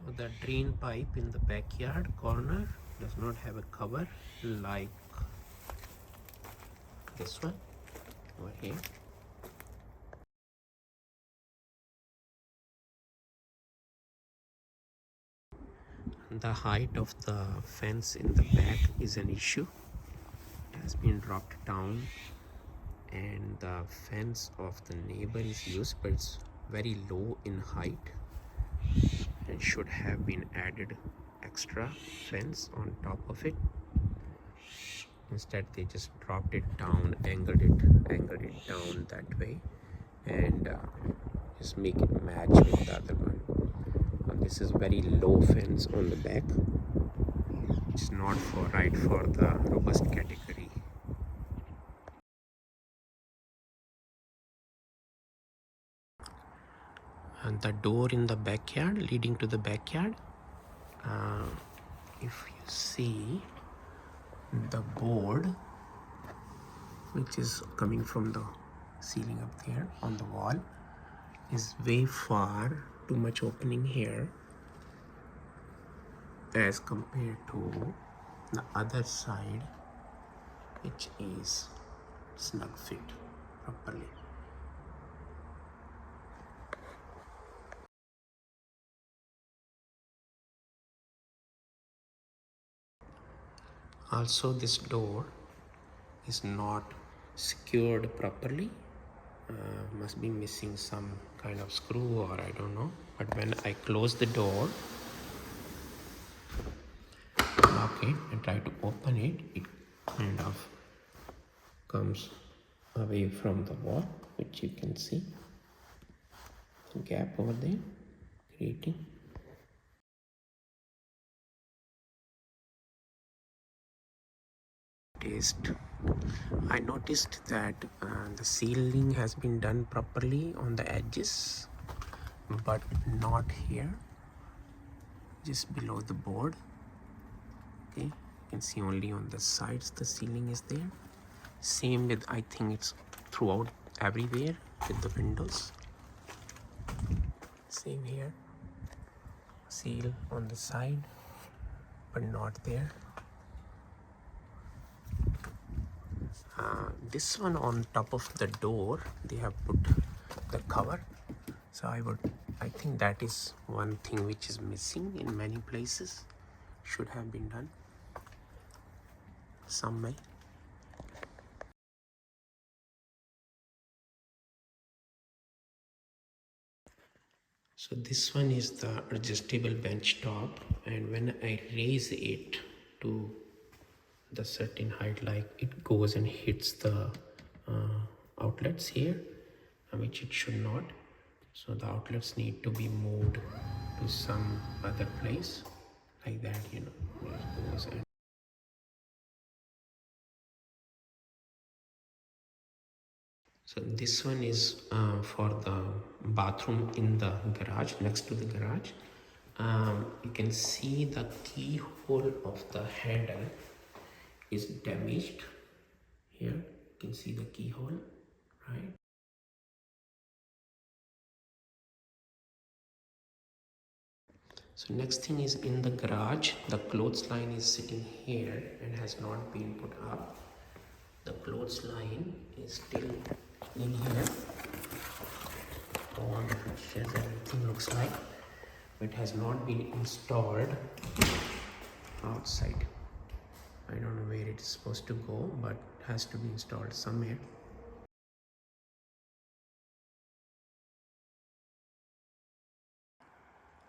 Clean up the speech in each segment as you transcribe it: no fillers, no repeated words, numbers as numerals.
So the drain pipe in the backyard corner does not have a cover like this one over here. The height of the fence in the back is an issue. It has been dropped down, and the fence of the neighbor is used, but it's very low in height and should have been added extra fence on top of it. Instead they just dropped it down, angled it down that way, and just make it match with the other one. This is very low fence on the back. It's not right for the robust category. And the door in the backyard, leading to the backyard, if you see the board which is coming from the ceiling up there on the wall is way far, too much opening here as compared to the other side, which is snug fit properly. Also, this door is not secured properly. Must be missing some kind of screw, or I don't know. But when I close the door, lock it and try to open it, it kind of comes away from the wall, which you can see the gap over there creating. I noticed that the sealing has been done properly on the edges, but not here, just below the board. Okay, you can see only on the sides the sealing is there. Same with, I think it's throughout everywhere with the windows. Same here, seal on the side but not there. This one on top of the door they have put the cover, so I think that is one thing which is missing in many places. Should have been done some way. So this one is the adjustable bench top, and when I raise it to the certain height, like it goes and hits the outlets here, which it should not. So the outlets need to be moved to some other place like that, you know, where it goes. And so this one is for the bathroom in the garage, next to the garage. You can see the keyhole of the handle is damaged. Here you can see the keyhole, right? So next thing is in the garage, the clothesline is sitting here and has not been put up. The clothesline is still in here. All the fixtures, everything looks like, but it has not been installed outside. I don't know where it is supposed to go, but it has to be installed somewhere.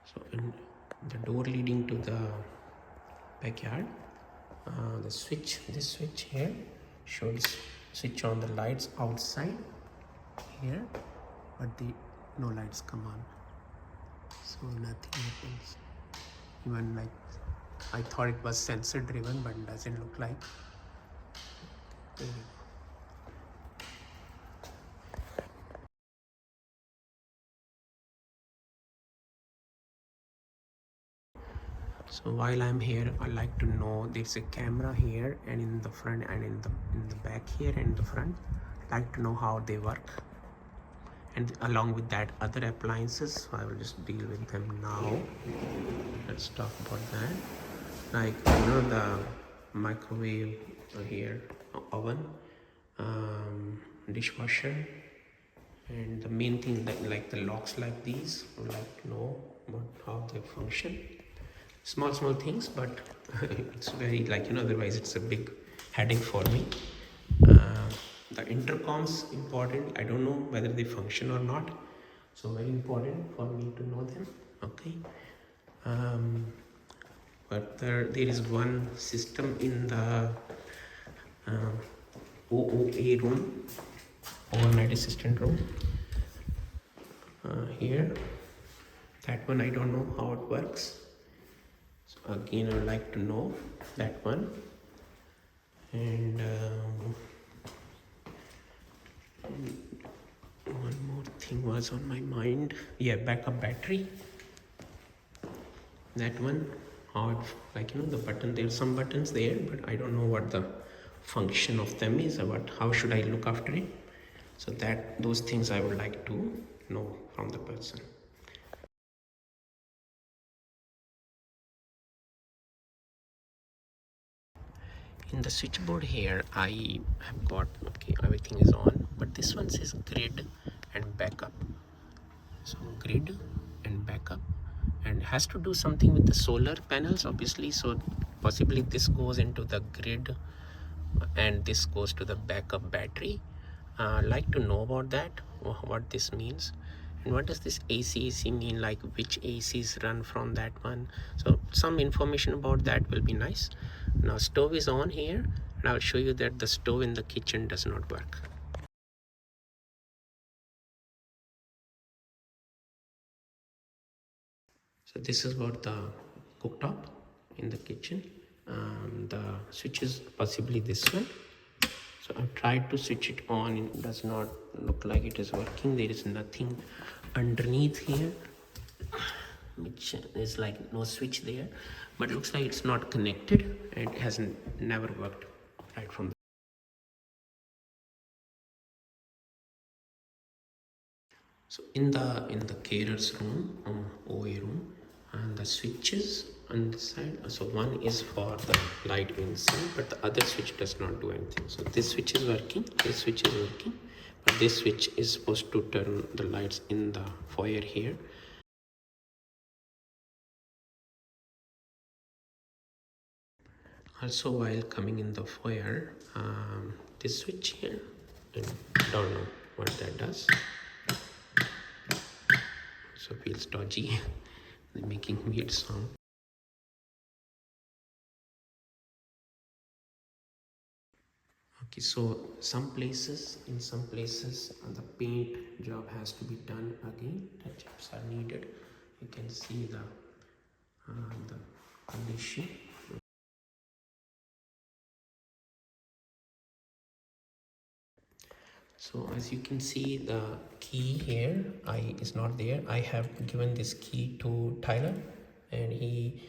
So in the door leading to the backyard, the switch, this switch here shows switch on the lights outside here, but no lights come on, so nothing happens. Even like I thought it was sensor driven, but it doesn't look like. So while I'm here, I like to know there's a camera here and in the front and in the back here and in the front. I like to know how they work. and along with that other appliances. So I will just deal with them now. Let's talk about that. Like, the microwave here, oven, dishwasher, and the main thing that like the locks like these, I would like to know about how they function. Small things, but it's very otherwise it's a big headache for me. The intercoms important. I don't know whether they function or not, so very important for me to know them. Okay. But there is one system in the OOA room, overnight assistant room. Here, that one I don't know how it works. So again, I would like to know that one. And one more thing was on my mind. Yeah, backup battery. That one, how it, the button. There are some buttons there, but I don't know what the function of them is. About how should I look after it. So those things I would like to know from the person. In the switchboard here, I have got, okay, everything is on, but this one says grid and backup. So grid and backup, and has to do something with the solar panels, obviously. So possibly this goes into the grid and this goes to the backup battery. Like to know about that, what this means. And what does this AC mean, like which ACs run from that one? So some information about that will be nice. Now stove is on here, and I'll show you that the stove in the kitchen does not work. So this is about the cooktop in the kitchen. The switch is possibly this one. So I've tried to switch it on, it does not look like it is working. There is nothing underneath here, which is like no switch there, but looks like it's not connected and it hasn't never worked right from the. So in the carer's room, OA room, and the switches on this side. So one is for the light inside, but the other switch does not do anything. So this switch is working, this switch is working, but this switch is supposed to turn the lights in the foyer here. Also, while coming in the foyer, this switch here, I don't know what that does. So feels dodgy, making weird sound. Okay, so in some places the paint job has to be done again. Touch-ups are needed. You can see the condition. So as you can see, the key here is not there. I have given this key to Tyler, and he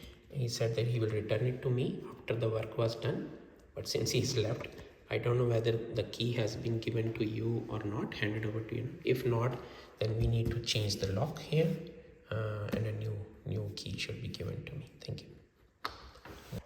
said that he will return it to me after the work was done. But since he's left, I don't know whether the key has been given to you or not, handed over to you. If not, then we need to change the lock here, and a new key should be